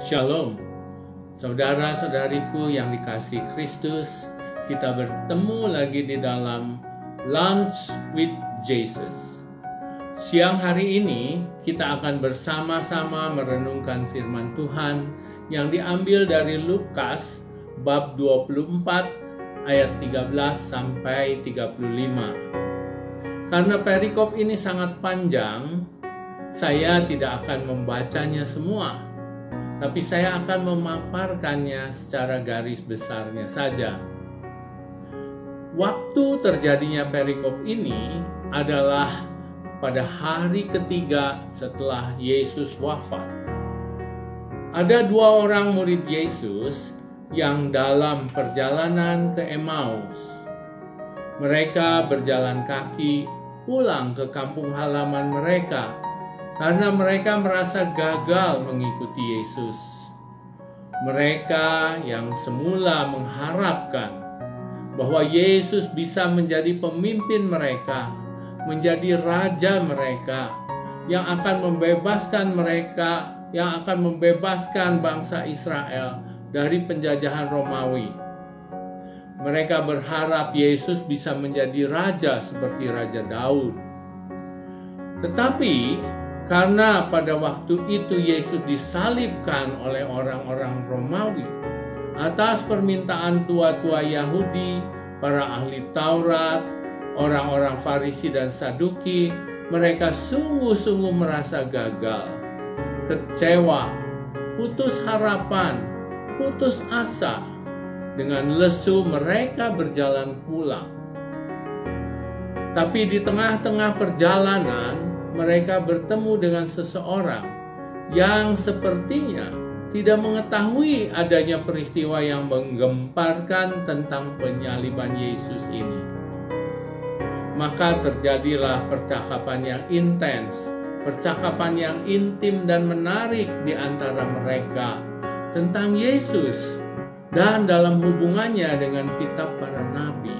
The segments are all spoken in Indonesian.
Shalom, saudara-saudariku yang dikasihi Kristus. Kita bertemu lagi di dalam Lunch with Jesus. Siang hari ini kita akan bersama-sama merenungkan firman Tuhan yang diambil dari Lukas bab 24 ayat 13 sampai 35. Karena perikop ini sangat panjang, saya tidak akan membacanya semua, tapi saya akan memaparkannya secara garis besarnya saja. Waktu terjadinya perikop ini adalah pada hari ketiga setelah Yesus wafat. Ada dua orang murid Yesus yang dalam perjalanan ke Emmaus. Mereka berjalan kaki pulang ke kampung halaman mereka karena mereka merasa gagal mengikuti Yesus. Mereka yang semula mengharapkan bahwa Yesus bisa menjadi pemimpin mereka, menjadi raja mereka, yang akan membebaskan mereka, yang akan membebaskan bangsa Israel dari penjajahan Romawi. Mereka berharap Yesus bisa menjadi raja seperti Raja Daud. Tetapi karena pada waktu itu Yesus disalibkan oleh orang-orang Romawi atas permintaan tua-tua Yahudi, para ahli Taurat, orang-orang Farisi dan Saduki, mereka sungguh-sungguh merasa gagal, kecewa, putus harapan, putus asa. Dengan lesu mereka berjalan pulang. Tapi di tengah-tengah perjalanan mereka bertemu dengan seseorang yang sepertinya tidak mengetahui adanya peristiwa yang menggemparkan tentang penyaliban Yesus ini. Maka terjadilah percakapan yang intens, percakapan yang intim dan menarik di antara mereka tentang Yesus dan dalam hubungannya dengan kitab para nabi.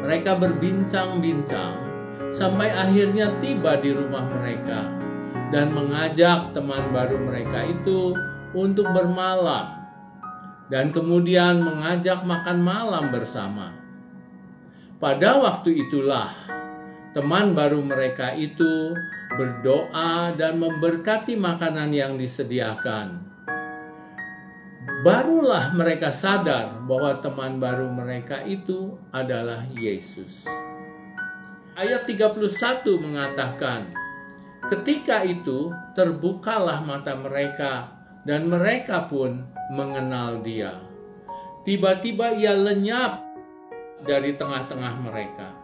Mereka berbincang-bincang sampai akhirnya tiba di rumah mereka dan mengajak teman baru mereka itu untuk bermalam dan kemudian mengajak makan malam bersama. Pada waktu itulah teman baru mereka itu berdoa dan memberkati makanan yang disediakan. Barulah mereka sadar bahwa teman baru mereka itu adalah Yesus. Ayat 31 mengatakan, ketika itu terbukalah mata mereka dan mereka pun mengenal Dia. Tiba-tiba Ia lenyap dari tengah-tengah mereka.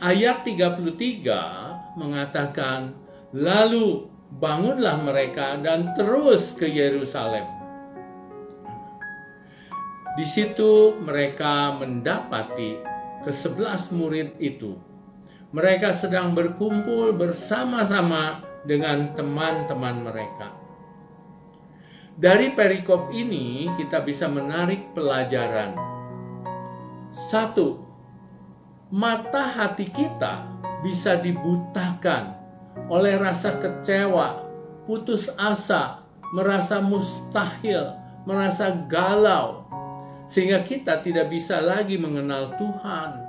Ayat 33 mengatakan, lalu bangunlah mereka dan terus ke Yerusalem. Di situ mereka mendapati ke-11 murid itu. Mereka sedang berkumpul bersama-sama dengan teman-teman mereka. Dari perikop ini kita bisa menarik pelajaran. 1. Mata hati kita bisa dibutakan oleh rasa kecewa, putus asa, merasa mustahil, merasa galau, sehingga kita tidak bisa lagi mengenal Tuhan.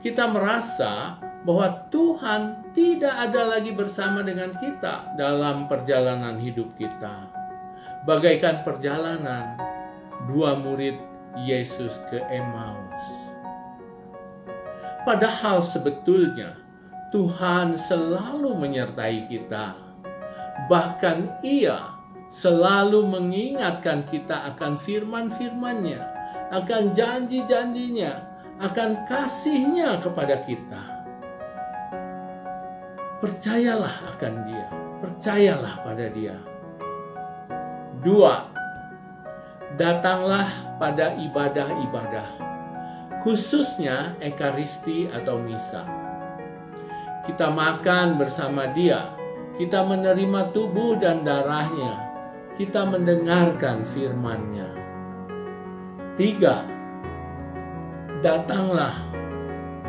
Kita merasa bahwa Tuhan tidak ada lagi bersama dengan kita dalam perjalanan hidup kita. Bagaikan perjalanan dua murid Yesus ke Emmaus. Padahal sebetulnya Tuhan selalu menyertai kita. Bahkan Ia selalu mengingatkan kita akan firman-firman-Nya, akan janji-janjinya, akan kasih-Nya kepada kita. Percayalah akan Dia, percayalah pada Dia. 2. Datanglah pada ibadah-ibadah, khususnya Ekaristi atau Misa. Kita makan bersama Dia, kita menerima tubuh dan darah-Nya, kita mendengarkan firman-Nya. 3. Datanglah,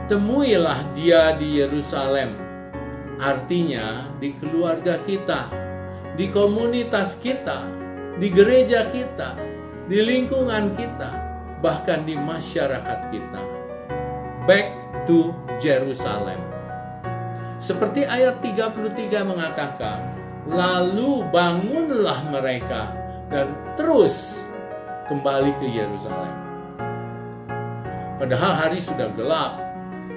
temuilah Dia di Yerusalem, artinya di keluarga kita, di komunitas kita, di gereja kita, di lingkungan kita, bahkan di masyarakat kita. Back to Jerusalem. Seperti ayat 33 mengatakan, lalu bangunlah mereka dan terus kembali ke Yerusalem. Padahal hari sudah gelap,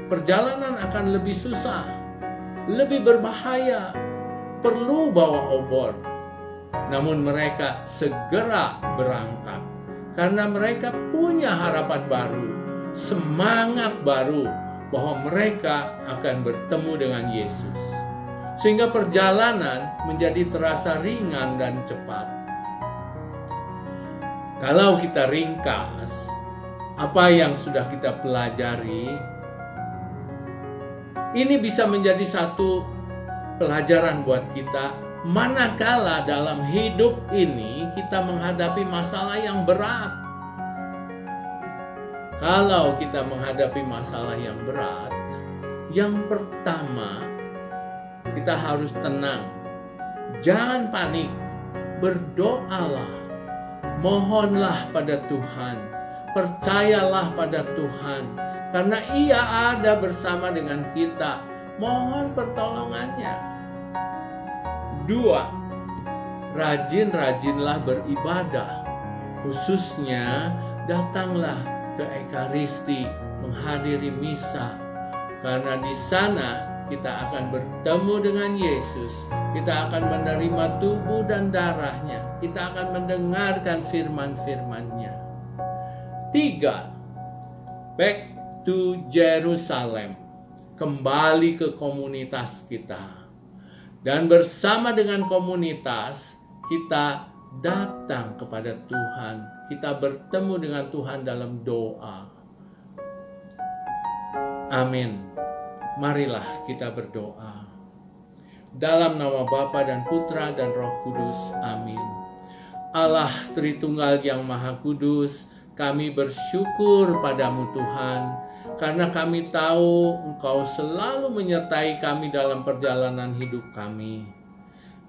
perjalanan akan lebih susah, lebih berbahaya, perlu bawa obor. Namun mereka segera berangkat karena mereka punya harapan baru, semangat baru bahwa mereka akan bertemu dengan Yesus. Sehingga perjalanan menjadi terasa ringan dan cepat. Kalau kita ringkas apa yang sudah kita pelajari, ini bisa menjadi satu pelajaran buat kita manakala dalam hidup ini kita menghadapi masalah yang berat. Kalau kita menghadapi masalah yang berat, yang pertama kita harus tenang. Jangan panik. Berdoalah. Mohonlah pada Tuhan. Percayalah pada Tuhan. Karena Ia ada bersama dengan kita. Mohon pertolongannya. 2. Rajin-rajinlah beribadah. Khususnya datanglah ke Ekaristi, menghadiri misa. Karena di sana kita akan bertemu dengan Yesus. Kita akan menerima tubuh dan darahnya. Kita akan mendengarkan firman-firman-Nya. 3. Back to Jerusalem. Kembali ke komunitas kita. Dan bersama dengan komunitas, kita datang kepada Tuhan. Kita bertemu dengan Tuhan dalam doa. Amin. Marilah kita berdoa. Dalam nama Bapa dan Putra dan Roh Kudus. Amin. Allah Tritunggal yang Maha Kudus, kami bersyukur padamu Tuhan, karena kami tahu Engkau selalu menyertai kami dalam perjalanan hidup kami.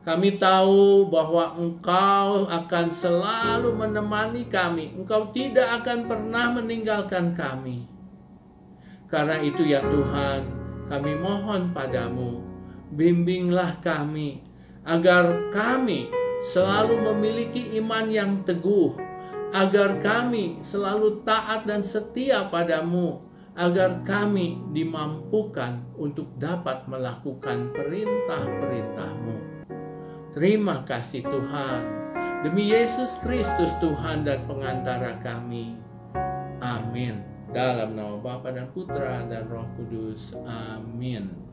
Kami tahu bahwa Engkau akan selalu menemani kami. Engkau tidak akan pernah meninggalkan kami. Karena itu ya Tuhan, kami mohon padamu, bimbinglah kami, agar kami selalu memiliki iman yang teguh, agar kami selalu taat dan setia padamu, agar kami dimampukan untuk dapat melakukan perintah-perintah-Mu. Terima kasih Tuhan, demi Yesus Kristus Tuhan dan pengantara kami. Amin. Dalam nama Bapa dan Putra dan Roh Kudus. Amin.